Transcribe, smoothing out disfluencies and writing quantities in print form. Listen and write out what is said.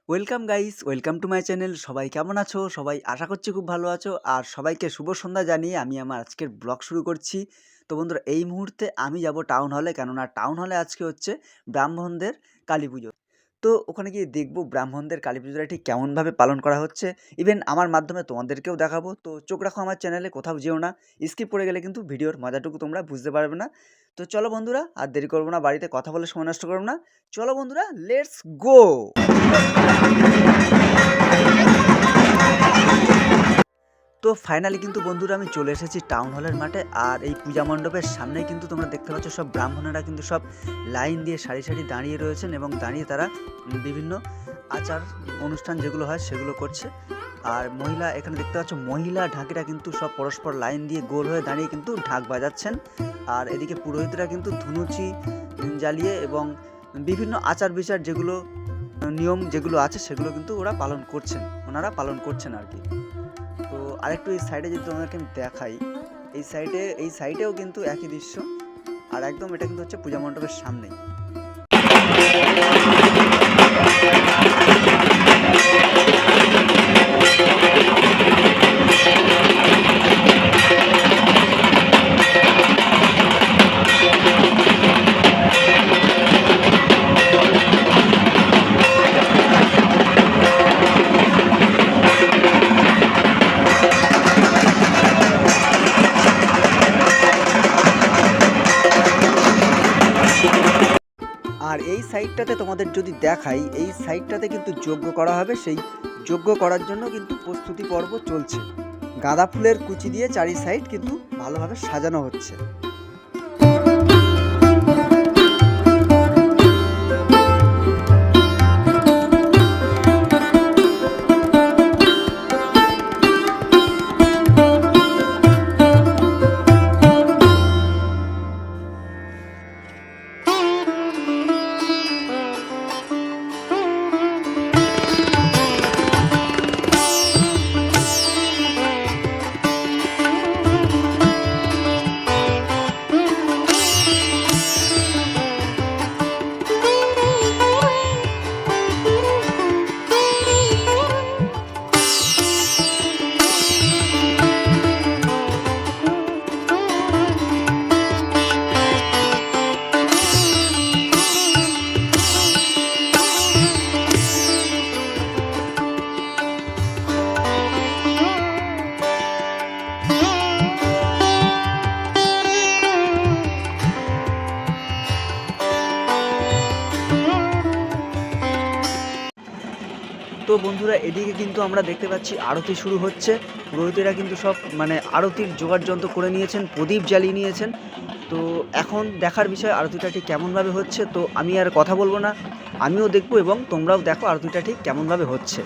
Welcome guys, welcome to my channel. সবাই কেমন আছো? সবাই আশা করছি খুব ভালো আছো। আর সবাইকে শুভ সন্ধ্যা জানিয়ে আমি আমার আজকের ব্লগ শুরু করছি। তো বন্ধুরা, এই মুহূর্তে আমি যাব টাউন হলে, কেননা টাউন হলে আজকে হচ্ছে ব্রাহ্মণদের কালী পুজো। তো ওখানে গিয়ে দেখবো ব্রাহ্মণদের কালী পুজোটা ঠিক কেমনভাবে পালন করা হচ্ছে। ইভেন আমার মাধ্যমে তোমাদেরকেও দেখাবো। তো চোখ রাখো আমার চ্যানেলে, কোথাও যেও না। স্কিপ করে গেলে কিন্তু ভিডিওর মজাটুকু তোমরা বুঝতে পারবে না। তো চলো বন্ধুরা, আর দেরি করবো না, বাড়িতে কথা বলে সময় নষ্ট করবো না। চলো বন্ধুরা, লেটস গো। তো ফাইনালি কিন্তু বন্ধুরা আমি চলে এসেছি টাউন হলের মাঠে। আর এই পূজা মণ্ডপের সামনেই কিন্তু তোমরা দেখতে পাচ্ছ সব ব্রাহ্মণেরা কিন্তু সব লাইন দিয়ে সারি সারি দাঁড়িয়ে রয়েছেন, এবং দাঁড়িয়ে তারা বিভিন্ন আচার অনুষ্ঠান যেগুলো হয় সেগুলো করছে। আর মহিলা, এখানে দেখতে পাচ্ছ মহিলা ঢাকিরা কিন্তু সব পরস্পর লাইন দিয়ে গোল হয়ে দাঁড়িয়ে কিন্তু ঢাক বাজাচ্ছেন। আর এদিকে পুরোহিতরা কিন্তু ধুনুচি জ্বালিয়ে এবং বিভিন্ন আচার বিচার যেগুলো নিয়ম যেগুলো আছে সেগুলো কিন্তু ওনারা পালন করছেন আর কি। তো আরেকটু এই সাইডে যদি তোমাদেরকে আমি দেখাই, এই সাইডেও কিন্তু একই দৃশ্য। আর একদম এটা কিন্তু হচ্ছে পূজা মণ্ডপের সামনেই। আর এই সাইডটাতে তোমাদের যদি দেখাই, এই সাইডটাতে কিন্তু যজ্ঞ করা হবে। সেই যজ্ঞ করার জন্য কিন্তু প্রস্তুতি পর্ব চলছে। গাঁদা ফুলের কুচি দিয়ে চারি সাইড কিন্তু ভালোভাবে সাজানো হচ্ছে। তো বন্ধুরা, এদিকে কিন্তু আমরা দেখতে পাচ্ছি আরতি শুরু হচ্ছে। পুরোহিতেরা কিন্তু সব আরতির জোগাড় যন্ত্র করে নিয়েছেন, প্রদীপ জ্বালিয়ে নিয়েছেন। তো এখন দেখার বিষয় আরতিটা ঠিক কেমনভাবে হচ্ছে। তো আমি আর কথা বলবো না, আমিও দেখবো এবং তোমরাও দেখো আরতিটা ঠিক কেমনভাবে হচ্ছে।